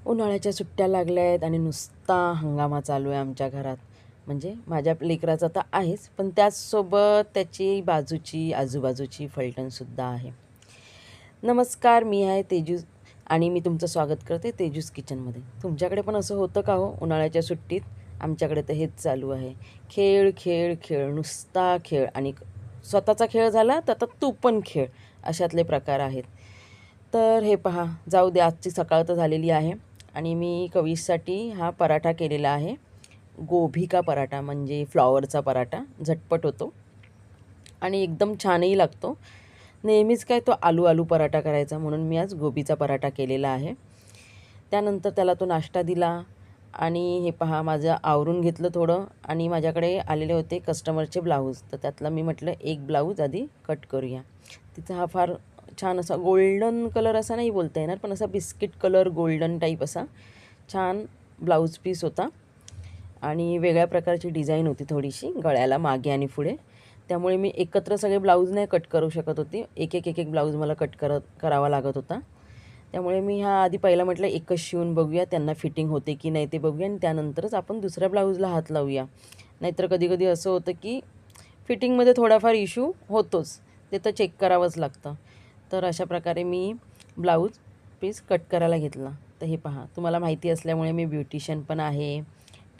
उन्हाळ्याच्या सुट्ट्या लागल्या आहेत आणि नुसता हंगामा चालू आहे आमच्या घरात. म्हणजे माझ्या लेकराचा तर आहेच, पण त्याचसोबत त्याची बाजूची आजूबाजूची फलटणसुद्धा आहे. नमस्कार, मी आहे तेजू आणि मी तुमचं स्वागत करते तेजूस किचनमध्ये. तुमच्याकडे पण असं होतं का हो उन्हाळ्याच्या सुट्टीत? आमच्याकडे तर हेच चालू आहे. खेळ खेळ खेळ, नुसता खेळ. आणि स्वतःचा खेळ झाला तर आता तू पण खेळ, अशातले प्रकार आहेत. तर हे पहा, जाऊ दे, आजची सकाळ तर झालेली आहे आणि मी कविसाठी हा पराठा केलेला आहे. गोभी का पराठा, म्हणजे फ्लॉवरचा पराठा. झटपट होतो आणि एकदम छानही लागतो. नेहमीच काय तो आलू आलू पराठा करायचा, म्हणून मी आज गोबीचा पराठा केलेला आहे. त्यानंतर त्याला तो नाश्ता दिला आणि हे पहा, माझं आवरून घेतलं थोडं. आणि माझ्याकडे आलेले होते कस्टमरचे ब्लाऊज, तर त्यातला मी म्हटलं एक ब्लाऊज आधी कट करूया. तिचा हा फार छान असा गोल्डन कलर असा नाही बोलता येणार, पण असा बिस्किट कलर गोल्डन टाईप असा छान ब्लाऊज पीस होता आणि वेगळ्या प्रकारची डिझाईन होती थोडीशी गळ्याला मागे आणि पुढे. त्यामुळे मी एकत्र सगळे ब्लाऊज नाही कट करू शकत होती, एक एक एक एक ब्लाऊज मला कट करावा लागत होता. त्यामुळे मी हा आधी पहिला म्हटलं एकच शिवून बघूया, त्यांना फिटिंग होते की नाही ते बघूया आणि त्यानंतरच आपण दुसऱ्या ब्लाऊजला हात लावूया. नाहीतर कधी कधी असं होतं की फिटिंगमध्ये थोडाफार इश्यू होतोच, ते तर चेक करावंच लागतं. तर अशा प्रकारे मी ब्लाऊज पीस कट करायला घेतला. तर हे पहा, तुम्हाला माहिती असल्यामुळे मी ब्युटिशियन पण आहे,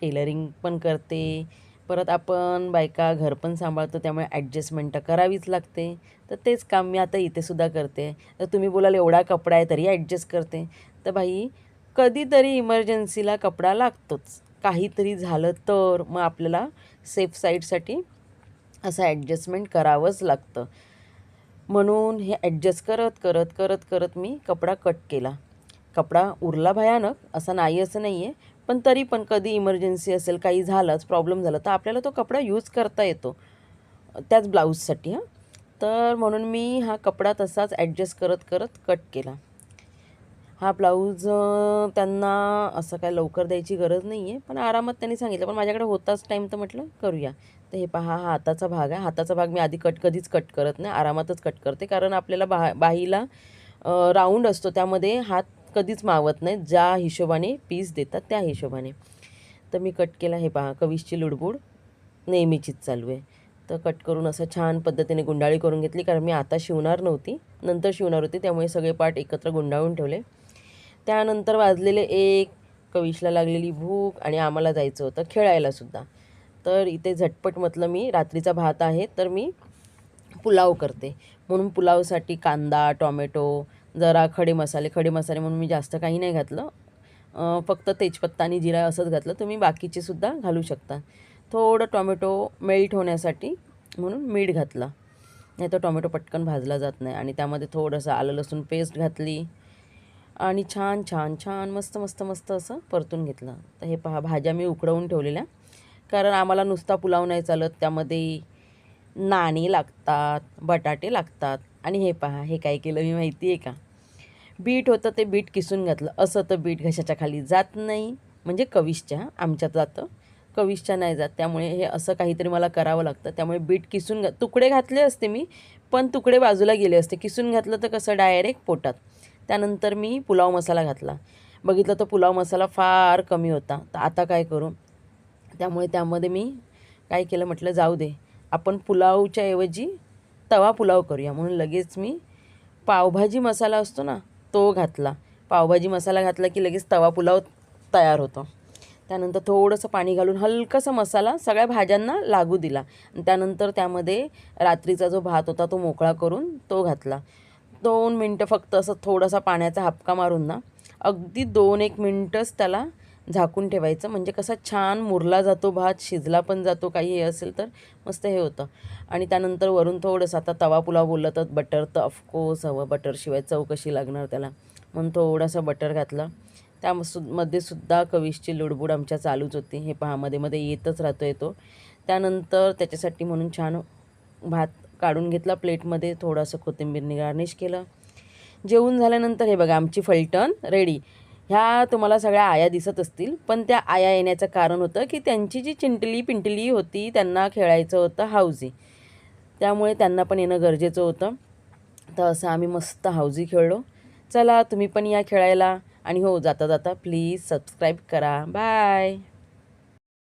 टेलरिंग पण करते, परत आपण बायका घर पण सांभाळतो, त्यामुळे ॲडजस्टमेंट तर करावीच लागते. तर तेच काम मी आता इथेसुद्धा करते. तर तुम्ही बोलाल एवढा कपडा आहे तरी ॲडजस्ट करते, तर बाई कधीतरी इमर्जन्सीला कपडा लागतोच. काहीतरी झालं तर मग आपल्याला सेफ साईडसाठी असं ॲडजस्टमेंट करावंच लागतं. म्हणून हे ॲडजस्ट करत करत करत करत मी कपडा कट केला. कपडा उरला भयानक, असं नाही असं नाही आहे, पण तरी पण कधी इमर्जन्सी असेल, काही झालंच, प्रॉब्लेम झाला, तर आपल्याला तो कपडा यूज करता येतो त्याच ब्लाऊजसाठी. तर म्हणून मी हा कपडा तसाच ॲडजस्ट करत करत कट केला. हा ब्लाऊज त्यांना असं काय लवकर द्यायची गरज नाही आहे, पण आरामात त्यांनी सांगितलं, पण माझ्याकडे होताच टाईम, तर म्हटलं करूया. तर हे पहा, हा हाताचा भाग आहे. हाताचा भाग मी आधी कधीच कट करत नाही, आरामातच कट करते, कारण आपल्याला बाहीला राऊंड असतो, त्यामध्ये हात कधीच मावत नाही, ज्या हिशोबाने पीस देतात त्या हिशोबाने. तर मी कट केला. हे पहा, कविशची लुडबुड नेहमीचीच चालू आहे. तर कट करून असं छान पद्धतीने गुंडाळी करून घेतली, कारण मी आता शिवणार नव्हती, नंतर शिवणार होती, त्यामुळे सगळे पार्ट एकत्र गुंडाळून ठेवले. त्यानंतर वाजलेले 1, कविशला लागलेली भूक आणि आम्हाला जायचं होतं खेळायलासुद्धा. तर इथे झटपट म्हटलं, मी रात्रीचा भात आहे तर मी पुलाव करते, म्हणून पुलावसाठी कांदा, टॉमॅटो, जरा खडे मसाले म्हणून मी जास्त काही नाही घातलं, फक्त तेजपत्ता आणि जिरा असंच घातलं. तुम्ही बाकीचेसुद्धा घालू शकता. थोडं टॉमॅटो मेल्ट होण्यासाठी म्हणून मीठ घातलं, नाही तर टॉमॅटो पटकन भाजला जात नाही. आणि त्यामध्ये थोडंसं आलं लसूण पेस्ट घातली आणि छान छान छान मस्त मस्त मस्त असं परतून घेतलं. तर हे पहा, भाज्या मी उकडवून ठेवलेल्या, कारण आम्हाला नुसता पुलाव नाही चालत, त्यामध्ये नाणी लागतात, बटाटे लागतात. आणि हे पहा, हे काय केलं मी माहिती आहे का? बीट होतं, ते बीट किसून घातलं. असं तर बीट घशाच्या खाली जात नाही, म्हणजे कविशच्या, आमच्यात जातं, कविशच्या नाही जात, त्यामुळे हे असं काहीतरी मला करावं लागतं. त्यामुळे बीट किसून तुकडे घातले असते मी, पण तुकडे बाजूला गेले असते. किसून घातलं तर कसं डायरेक्ट पोटात. त्यानंतर मी पुलाव मसाला घातला. बघितलं तर पुलाव मसाला फार कमी होता, तर आता काय करू? त्यामुळे त्यामध्ये मी काय केलं, म्हटलं जाऊ दे, आपण पुलावच्या ऐवजी तवा पुलाव करूया, म्हणून लगेच मी पावभाजी मसाला असतो ना, तो घातला. पावभाजी मसाला घातला की लगेच तवा पुलाव तयार होतो. त्यानंतर थोडंसं पाणी घालून हलकासा मसाला सगळ्या भाज्यांना लागू दिला. आणि त्यानंतर त्यामध्ये रात्रीचा जो भात होता तो मोकळा करून तो घातला. 2 मिनटं फक्त असं थोडासा पाण्याचा हापका मारून ना, अगदी 2-1 मिनटंच त्याला झाकून ठेवायचं, म्हणजे कसा छान मुरला जातो भात, शिजला पण जातो, काही हे असेल तर मस्त हे होतं. आणि त्यानंतर वरून थोडंसं, आता तवा पुलाव बोललं तर बटर तर ऑफकोर्स हवं, बटरशिवाय चव कशी लागणार त्याला, म्हणून थोडंसं बटर घातलं. मध्ये सुद्धा कविशची लुडबुड आमच्या चालूच होती. हे पहा, मध्ये मध्ये येतच राहतो येतो. त्यानंतर त्याच्यासाठी म्हणून छान भात काढून घेतला प्लेटमध्ये, थोडंसं कोथिंबीरने गार्निश केलं. जेवून झाल्यानंतर हे बघा, आमची फलटण रेडी. ह्या तुम्हाला सगळ्या आया दिसत असतील, पण त्या आया येण्याचं कारण होतं की त्यांची जी चिंटली पिंटली होती त्यांना खेळायचं होतं हाऊजी, त्यामुळे त्यांना पण येणं गरजेचं होतं. तर असं आम्ही मस्त हाऊजी खेळलो. चला तुम्ही पण या खेळायला आणि हो, जाता जाता प्लीज सबस्क्राईब करा. बाय.